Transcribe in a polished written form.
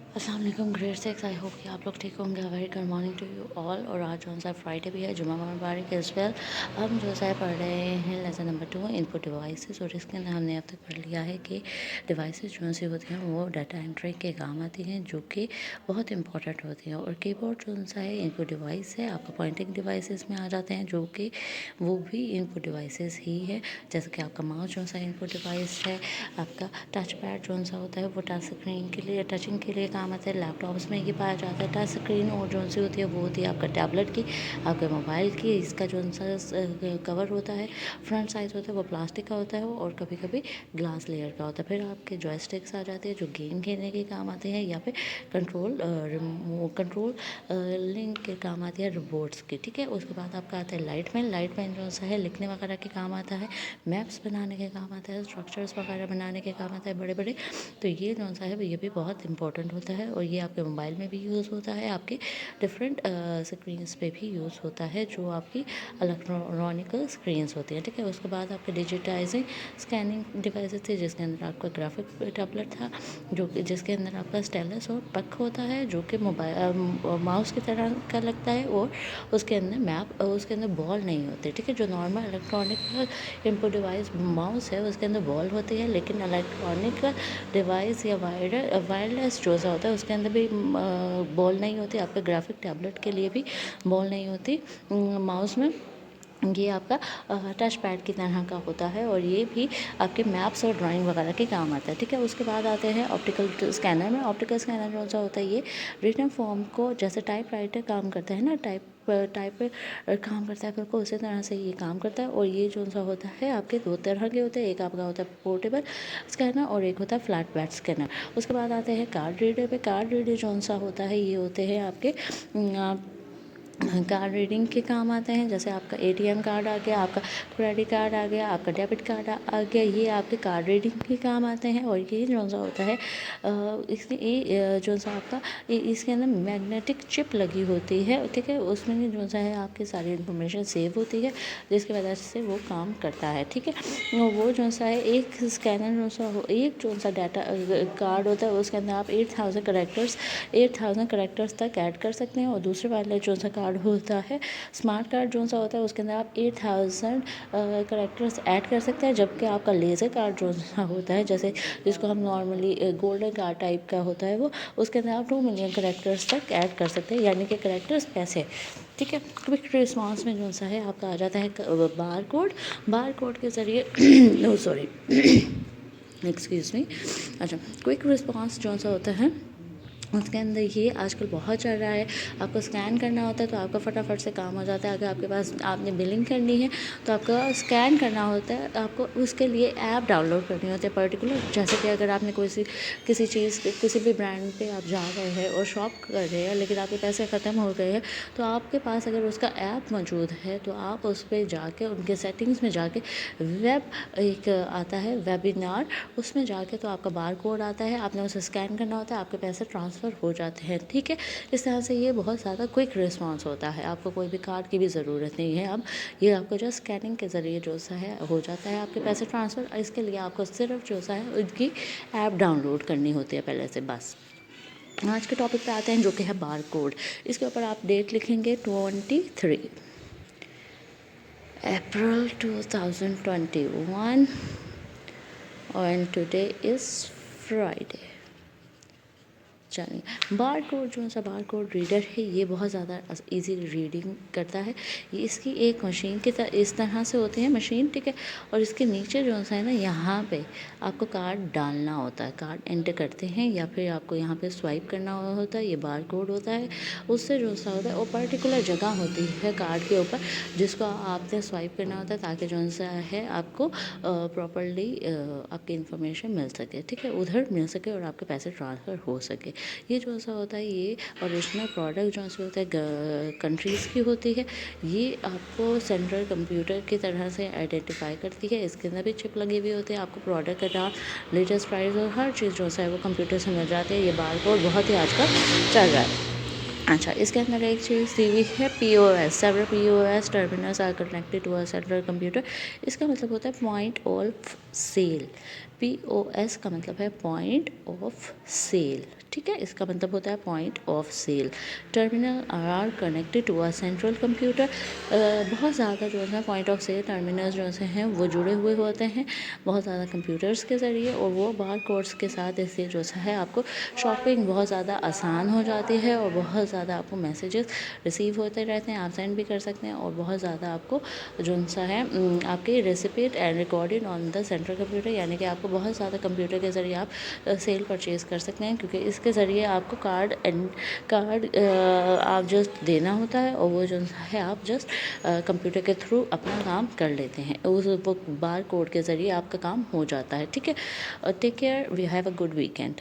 अस्सलाम वालेकुम great six. I hope कि आप लोग ठीक होंगे। Very good morning to you all. और आज जो सा फ्राइडे भी है, जुमा मुबारक एज वेल। हम जो सा पढ़ रहे हैं लेसन नंबर 2 इनपुट डिवाइसेस। और इसके अंदर हमने अब तक पढ़ लिया है कि डिवाइसेस जो सी होती हैं वो डाटा एंट्री के काम आती हैं, जो कि बहुत इंपॉर्टेंट होती हैं। और कीबोर्ड जो सा है इनपुट डिवाइस है, आपका पॉइंटिंग डिवाइसेस में आ जाते हैं, जो कि वो भी इनपुट डिवाइसेस ही है। जैसे कि आपका माउस जो सा इनपुट डिवाइस है, आपका टच पैड जो सा होता है वो टच स्क्रीन के लिए, टचिंग के लिए काम आता है। लैपटॉप्स में ये पाया जाता है टच स्क्रीन। और जो सी होती है वो होती है आपका टैबलेट की, आपके मोबाइल की। इसका जो सा कवर होता है, फ्रंट साइज होता है वो प्लास्टिक का होता है और कभी कभी ग्लास लेयर का होता है। फिर आपके जॉयस्टिक्स आ जाते हैं जो गेम खेलने के काम आते हैं, या फिर कंट्रोल लिंक के काम आती है रोबोट्स की। ठीक है, उसके बाद आपका आता है लाइट पेन जो सा है लिखने वगैरह के काम आता है, मैप्स बनाने के काम आता है, स्ट्रक्चर्स वगैरह बनाने के काम आता है बड़े बड़े। तो ये जो सा है ये भी बहुत इंपॉर्टेंट होता है। और ये आपके मोबाइल में भी यूज़ होता है, आपके डिफरेंट स्क्रीन्स पे भी यूज़ होता है, जो आपकी इलेक्ट्रॉनिकल स्क्रीन्स होती हैं। ठीक है, उसके बाद आपके डिजिटाइजिंग स्कैनिंग डिवाइसेस थे, जिसके अंदर आपका ग्राफिक टैबलेट था, जो कि जिसके अंदर आपका स्टेलस और पक होता है, जो कि मोबाइल माउस की तरह का लगता है। और उसके अंदर उसके अंदर बॉल नहीं होती। ठीक है, जो normal electronic input device mouse है उसके अंदर बॉल होती है, लेकिन इलेक्ट्रॉनिक डिवाइस या वायरलेस जो सा होता है उसके अंदर भी बॉल नहीं होती। आपके ग्राफिक टैबलेट के लिए भी बॉल नहीं होती माउस में। ये आपका टच पैड की तरह का होता है, और ये भी आपके मैप्स और ड्राइंग वगैरह के काम आता है। ठीक है, उसके बाद आते हैं ऑप्टिकल स्कैनर में। ऑप्टिकल स्कैनर कौन सा होता है, ये रिटन फॉर्म को, जैसे टाइप राइटर काम करता है ना, टाइप पे काम करता है बिल्कुल उसी तरह से ये काम करता है। और ये जो सा होता है आपके दो तरह के होते हैं, एक आपका होता है पोर्टेबल स्कैनर और एक होता है फ्लैट पैड स्कैनर। उसके बाद आते हैं कार्ड रीडर पे। कार्ड रीडर जो सा होता है ये होते हैं आपके कार्ड रीडिंग के काम आते हैं। जैसे आपका एटीएम कार्ड आ गया, आपका क्रेडिट कार्ड आ गया, आपका डेबिट कार्ड आ गया, ये आपके कार्ड रीडिंग के काम आते हैं। और ये जो सा होता है इसके ये जो सा आपका इसके अंदर मैग्नेटिक चिप लगी होती है। ठीक है, उसमें जो सा है आपकी सारी इन्फॉर्मेशन सेव होती है, जिसकी वजह से वो काम करता है। ठीक है, वो जो सा है एक स्कैनर जो सा एक जो सा डाटा कार्ड होता है उसके अंदर आप 8,000 करेक्टर्स तक ऐड कर सकते हैं। और दूसरे वाले जो सा कार्ड होता है स्मार्ट कार्ड जो सा होता है उसके अंदर आप 8,000 करेक्टर्स ऐड कर सकते हैं। जबकि आपका लेज़र कार्ड जो सा होता है, जैसे जिसको हम नॉर्मली गोल्डन कार्ड टाइप का होता है, वो उसके अंदर आप 2 मिलियन करेक्टर्स तक ऐड कर सकते हैं, यानी कि करेक्टर्स पैसे। ठीक है, क्विक रिस्पॉन्स में जो सा है आपका आ जाता है बार कोड के ज़रिए नो सॉरी एक्सक्यूज़ मी। अच्छा, क्विक रिस्पॉन्स जो सा होता है उसके अंदर ये आजकल बहुत चल रहा है। आपको स्कैन करना होता है तो आपका फटाफट से काम हो जाता है। अगर आपके पास आपने बिलिंग करनी है तो आपका स्कैन करना होता है, आपको उसके लिए ऐप डाउनलोड करनी होती है पर्टिकुलर। जैसे कि अगर आपने किसी चीज़ किसी भी ब्रांड पे आप जा रहे हैं और शॉप कर रहे हैं, लेकिन आपके पैसे ख़त्म हो गए हैं, तो आपके पास अगर उसका ऐप मौजूद है तो आप उस पर जाके उनके सेटिंग्स में जाके वेब एक आता है वेबिनार, उसमें जाके तो आपका बार कोड आता है, आपने उसे स्कैन करना होता है, आपके पैसे ट्रांसफ़र हो जाते हैं। ठीक है, इस तरह से ये बहुत ज़्यादा क्विक रिस्पॉन्स होता है, आपको कोई भी कार्ड की भी ज़रूरत नहीं है। अब ये आपको जो स्कैनिंग के ज़रिए जो सा है हो जाता है आपके पैसे ट्रांसफ़र। इसके लिए आपको सिर्फ जो सा है उनकी ऐप डाउनलोड करनी होती है पहले से, बस। आज के टॉपिक पे आते हैं जो कि है बार कोड। इसके ऊपर आप डेट लिखेंगे 23 अप्रैल 2021 and today is Friday। चलिए, बार कोड जो सा बार कोड रीडर है ये बहुत ज़्यादा इजी रीडिंग करता है। ये इसकी एक मशीन की तरह इस तरह से होती है मशीन। ठीक है, और इसके नीचे जो सा है ना, यहाँ पे आपको कार्ड डालना होता है, कार्ड एंटर करते हैं या फिर आपको यहाँ पे स्वाइप करना होता है, ये बार कोड होता है। उससे जो सा होता है वो पर्टिकुलर जगह होती है कार्ड के ऊपर जिसको आपने स्वाइप करना होता है, ताकि जो सा है आपको प्रॉपरली आपकी इन्फॉर्मेशन मिल सके। ठीक है, उधर मिल सके और आपके पैसे ट्रांसफ़र हो सके। ये जो सा होता है ये ओरिजिनल प्रोडक्ट जो सा होता है कंट्रीज़ की होती है। ये आपको सेंट्रल कंप्यूटर की तरह से आइडेंटिफाई करती है। इसके अंदर भी चिप लगी हुई होती है, आपको प्रोडक्ट का नाम, लेटेस्ट प्राइस और हर चीज़ जो सा है वो कंप्यूटर से मिल जाती है। ये बार कोड बहुत ही आजकल चल रहा है। अच्छा, इसके अंदर एक चीज़ दी हुई है POS। Several POS terminals are connected to a central computer. इसका मतलब होता है पॉइंट ऑफ सेल। POS کا مطلب ہے پوائنٹ آف سیل، ٹھیک ہے، اس کا مطلب ہوتا ہے point of sale. Terminal are connected to a central computer. بہت زیادہ جو ہے پوائنٹ آف سیل ٹرمینلز جو سے ہیں وہ جڑے ہوئے ہوتے ہیں بہت زیادہ کمپیوٹرز کے ذریعے، اور وہ بار کوڈس کے ساتھ اس سے جو ہے آپ کو شاپنگ بہت زیادہ آسان ہو جاتی ہے، اور بہت زیادہ آپ کو میسیجز ریسیو ہوتے رہتے ہیں، آپ سینڈ بھی کر سکتے ہیں، اور بہت زیادہ آپ کو جو سا ہے آپ کی receipt and recorded on the central computer, یعنی کہ آپ کو بہت زیادہ کمپیوٹر کے ذریعے آپ سیل پرچیز کر سکتے ہیں، کیونکہ اس کے ذریعے آپ کو کارڈ آپ جسٹ دینا ہوتا ہے، اور وہ جو ہے آپ جسٹ کمپیوٹر کے تھرو اپنا کام کر لیتے ہیں، اس بار کوڈ کے ذریعے آپ کا کام ہو جاتا ہے. ٹھیک ہے، take care, we have a good weekend.